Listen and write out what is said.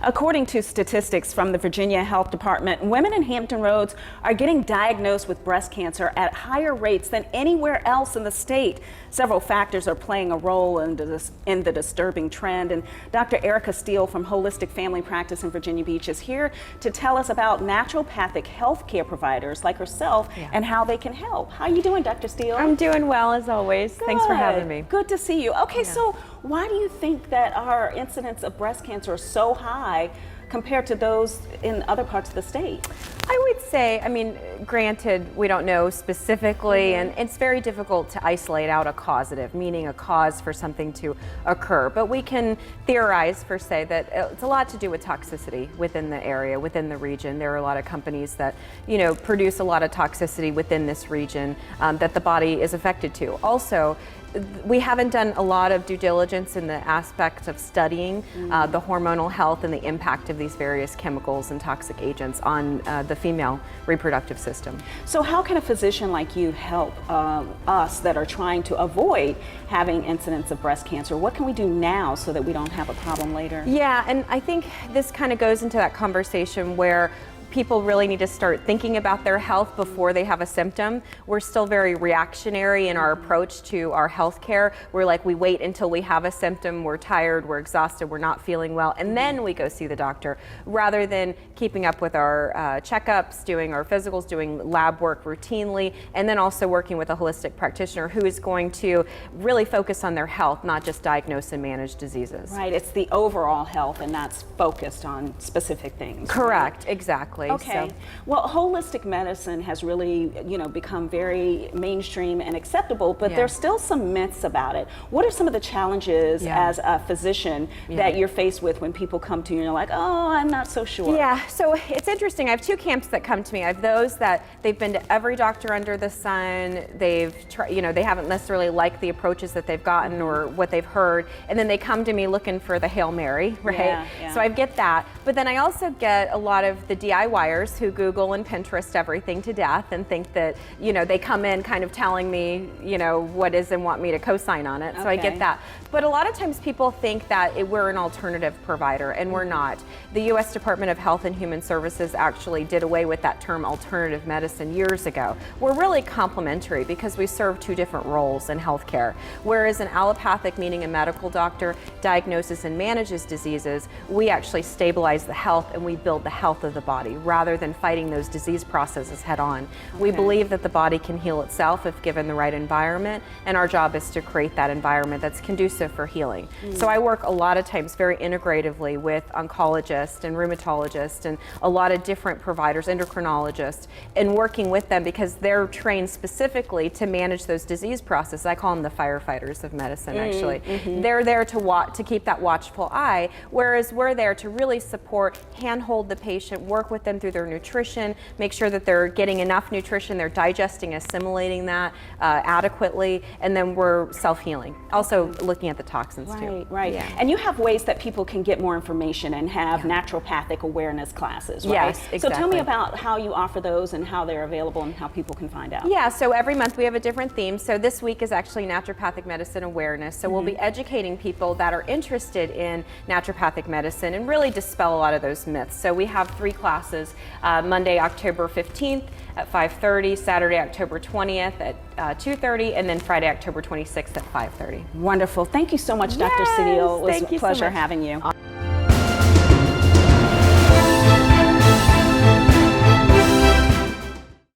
According to statistics from the Virginia Health Department, women in Hampton Roads are getting diagnosed with breast cancer at higher rates than anywhere else in the state. Several factors are playing a role in the disturbing trend. And Dr. Erica Steele from Holistic Family Practice in Virginia Beach is here to tell us about naturopathic healthcare providers like herself and how they can help. How are you doing, Dr. Steele? I'm doing well, as always. Good. Thanks for having me. Good to see you. Okay, so why do you think that our incidence of breast cancer is so high compared to those in other parts of the state? I would say, I mean, granted, we don't know specifically, and it's very difficult to isolate out a causative, meaning a cause for something to occur. But we can theorize, per se, that it's a lot to do with toxicity within the area, within the region. There are a lot of companies that, produce a lot of toxicity within this region that the body is affected to. Also, we haven't done a lot of due diligence in the aspect of studying the hormonal health and the impact of these various chemicals and toxic agents on the female reproductive system. So how can a physician like you help us that are trying to avoid having incidents of breast cancer? What can we do now so that we don't have a problem later? Yeah, and I think this kind of goes into that conversation where people really need to start thinking about their health before they have a symptom. We're still very reactionary in our approach to our health care. We're like, we wait until we have a symptom, we're tired, we're exhausted, we're not feeling well, and then we go see the doctor, rather than keeping up with our checkups, doing our physicals, doing lab work routinely, and then also working with a holistic practitioner who is going to really focus on their health, not just diagnose and manage diseases. Right, it's the overall health and that's focused on specific things. Correct, exactly. Okay. So, well, holistic medicine has really, become very mainstream and acceptable, but there's still some myths about it. What are some of the challenges as a physician that you're faced with when people come to you and you're like, oh, I'm not so sure? Yeah, so it's interesting. I have two camps that come to me. I have those that they've been to every doctor under the sun. They've tried, they haven't necessarily liked the approaches that they've gotten or what they've heard, and then they come to me looking for the Hail Mary, right? Yeah. So I get that, but then I also get a lot of the DIYers who Google and Pinterest everything to death and think that, they come in kind of telling me, what is and want me to co-sign on it. So I get that. But a lot of times people think that we're an alternative provider, and we're not. The U.S. Department of Health and Human Services actually did away with that term alternative medicine years ago. We're really complementary because we serve two different roles in healthcare. Whereas an allopathic, meaning a medical doctor, diagnoses and manages diseases, we actually stabilize the health and we build the health of the body, rather than fighting those disease processes head on. We believe that the body can heal itself if given the right environment, and our job is to create that environment that's conducive for healing. So I work a lot of times very integratively with oncologists and rheumatologists and a lot of different providers, endocrinologists, and working with them because they're trained specifically to manage those disease processes. I call them the firefighters of medicine, actually. They're there to keep that watchful eye, whereas we're there to really support, handhold the patient, work with them through their nutrition, make sure that they're getting enough nutrition, they're digesting, assimilating that adequately, and then we're self-healing. Also looking at the toxins too. Right. Yeah. And you have ways that people can get more information and have naturopathic awareness classes, right? Yes, exactly. So tell me about how you offer those and how they're available and how people can find out. Yeah, so every month we have a different theme. So this week is actually naturopathic medicine awareness. So we'll be educating people that are interested in naturopathic medicine and really dispel a lot of those myths. So we have 3 classes, Monday, October 15th at 5:30, Saturday, October 20th at 2:30, and then Friday, October 26th at 5:30. Wonderful. Thank you so much, Dr. Steele. It was a pleasure having you.